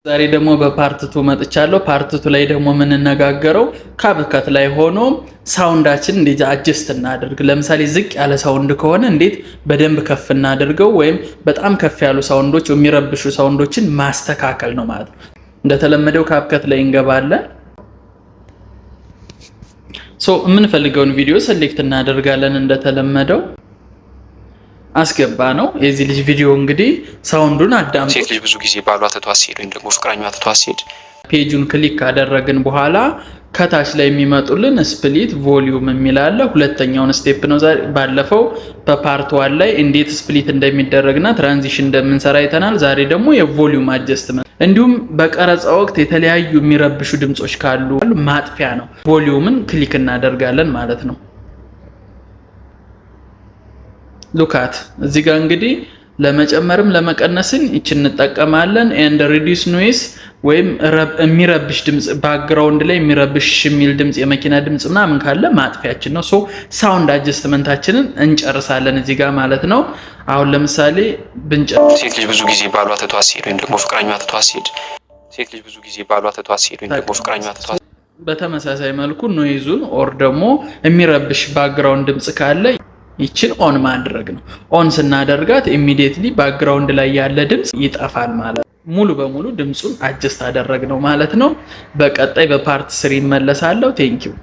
ዛሬ ደግሞ በፓርት 2 መጥቻለሁ። ፓርት 2 ላይ ደግሞ የምንነጋገረው ካብከት ላይ ሆኖ ሳውንዳችን እንዴት አጀስት እናደርግ። ለምሳሌ ዝቅ ያለ ሳውንድ ከሆነ እንዴት በደንብ ከፍ እናደርገው፣ ወይም በጣም ከፍ ያሉ ሳውንዶች የሚረብሹ ሳውንዶችን ማስተካከል ነው ማለት ነው። እንደተለመደው ካብከት ላይ እንገባለን። የምንፈልገውን ቪዲዮ ሴሌክት እናደርጋለን። እንደተለመደው አስገባ ነው የዚህ ልጅ ቪዲዮ። እንግዲህ ሳውንዱን አዳምጡ። ሴት ልጅ ብዙ ጊዜ ባሏ ትቷት ሲሄድ ወይም ደግሞ ፍቅረኛዋ ትቷት ሲሄድ ፔጁን ክሊክ ካደረግን በኋላ ከታች ላይ የሚመጡልን ስፕሊት ቮሊዩም የሚል አለ። ሁለተኛውን ስቴፕ ነው። ባለፈው በፓርት 1 ላይ እንዴት ስፕሊት እንደሚደረግና ትራንዚሽን እንደምንሰራ አይተናል። ዛሬ ደግሞ የቮሊዩም አጀስትመንት እንዲሁም በቀረጻ ወቅት የተለያዩ የሚረብሹ ድምጾች ካሉ ማጥፊያ ነው። ቮሊዩምን ክሊክ እናደርጋለን ማለት ነው። ሉካት እዚህ ጋር እንግዲህ ለመጨመርም ለመቀነስን ይችን እንጠቀማለን። ኤንድ ሪዲዩስ ኖይስ ወይም የሚረብሽ ድምጽ ባክግራውንድ ላይ የሚረብሽ የሚል ድምጽ የመኪና ድምጽ ምናምን ካለ ማጥፊያችን ነው። ሳውንድ አጀስትመንታችንን እንጨርሳለን እዚህ ጋር ማለት ነው። አሁን ለምሳሌ ብንጨርስ ሴት ልጅ ብዙ ጊዜ ባሏ ትቷት ሲሄድ ወይም ደግሞ ፍቅረኛዋ ትቷት ሲሄድ ሴት ልጅ ብዙ ጊዜ ባሏ ትቷት ሲሄድ ወይም ደግሞ ፍቅረኛዋ ትቷት በተመሳሳይ መልኩ ኖይዙን ኦር ደግሞ የሚረብሽ ባክግራውንድ ድምጽ ካለ ይችን ኦን ማድረግ ነው። ኦን ስናደርጋት ኢሚዲየትሊ ባክግራውንድ ላይ ያለ ድምጽ ይጠፋል ማለት ነው። ሙሉ በሙሉ ድምጹን አጀስት አደረግነው ማለት ነው። በቀጣይ በፓርት 3 እመለሳለሁ። ቴንኪው